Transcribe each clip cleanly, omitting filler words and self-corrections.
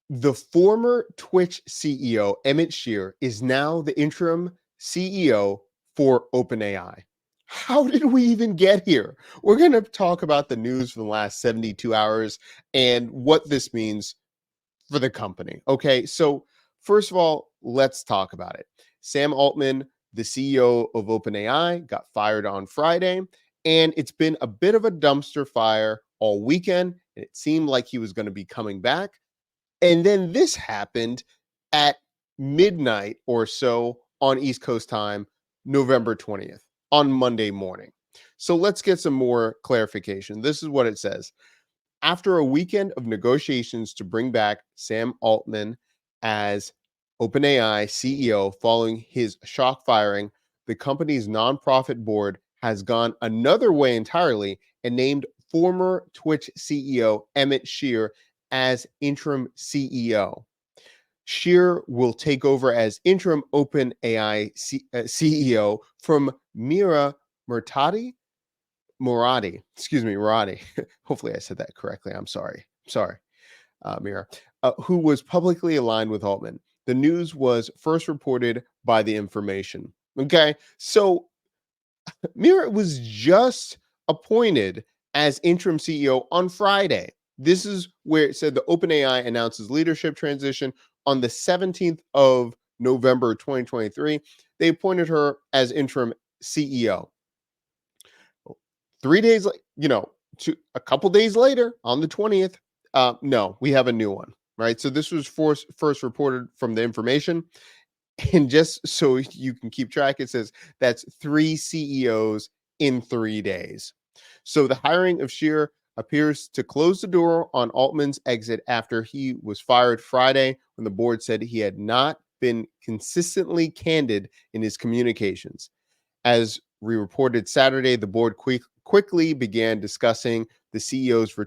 The former Twitch CEO, Emmett Shear, is now the interim CEO for OpenAI. How did we even get here? We're going to talk about the news for the last 72 hours and what this means for the company. Okay, so first of all, let's talk about it. Sam Altman, the CEO of OpenAI, got fired on Friday, and it's been a bit of a dumpster fire all weekend. It seemed like he was going to be coming back. And then this happened at midnight or so on East Coast time, November 20th, on Monday morning. So let's get some more clarification. This is what it says. After a weekend of negotiations to bring back Sam Altman as OpenAI CEO following his shock firing, the company's nonprofit board has gone another way entirely and named former Twitch CEO Emmett Shear as interim CEO. Shear will take over as interim OpenAI CEO from Mira Murati. Murati. Hopefully I said that correctly. I'm sorry, Mira, who was publicly aligned with Altman. The news was first reported by The Information. Okay, so Mira was just appointed as interim CEO on Friday. This is where it said the OpenAI announces leadership transition on the 17th of November 2023. They appointed her as interim CEO. 3 days, a couple days later, on the 20th, no, we have a new one, right? So this was first reported from The Information. And just so you can keep track, it says that's 3 CEOs in 3 days. So the hiring of Shear appears to close the door on Altman's exit after he was fired Friday when the board said he had not been consistently candid in his communications. As we reported Saturday, the board quickly began discussing the CEO's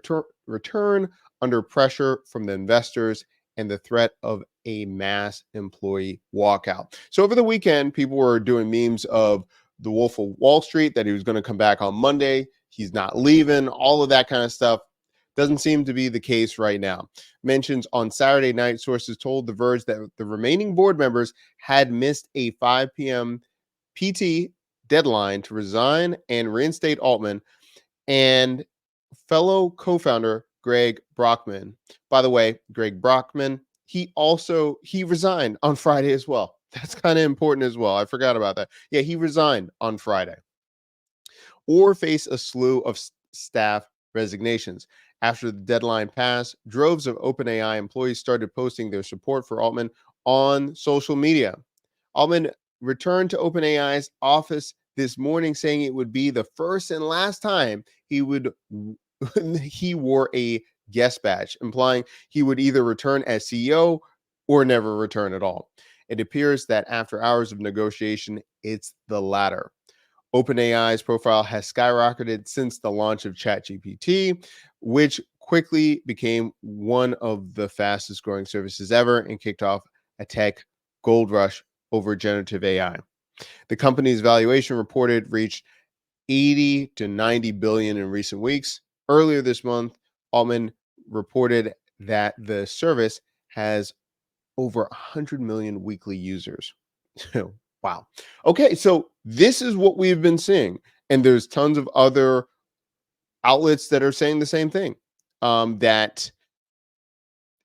return under pressure from the investors and the threat of a mass employee walkout. So over the weekend, people were doing memes of the Wolf of Wall Street, that he was going to come back on Monday. He's not leaving, all of that kind of stuff. Doesn't seem to be the case right now. Mentions on Saturday night, sources told The Verge that the remaining board members had missed a 5 p.m. PT deadline to resign and reinstate Altman and fellow co-founder Greg Brockman. By the way, Greg Brockman, he resigned on Friday as well. That's kind of important as well. I forgot about that. Yeah, he resigned on Friday. Or face a slew of staff resignations. After the deadline passed, droves of OpenAI employees started posting their support for Altman on social media. Altman returned to OpenAI's office this morning, saying it would be the first and last time he wore a guest badge, implying he would either return as CEO or never return at all. It appears that after hours of negotiation, it's the latter. OpenAI's profile has skyrocketed since the launch of ChatGPT, which quickly became one of the fastest growing services ever and kicked off a tech gold rush over generative AI. The company's valuation reported reached 80 to 90 billion in recent weeks. Earlier this month, Altman reported that the service has over 100 million weekly users. Wow. Okay, so this is what we've been seeing. And there's tons of other outlets that are saying the same thing, that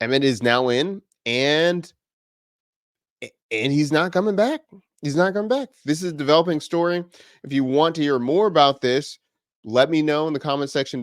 Emmett is now in and he's not coming back. He's not coming back. This is a developing story. If you want to hear more about this, let me know in the comment section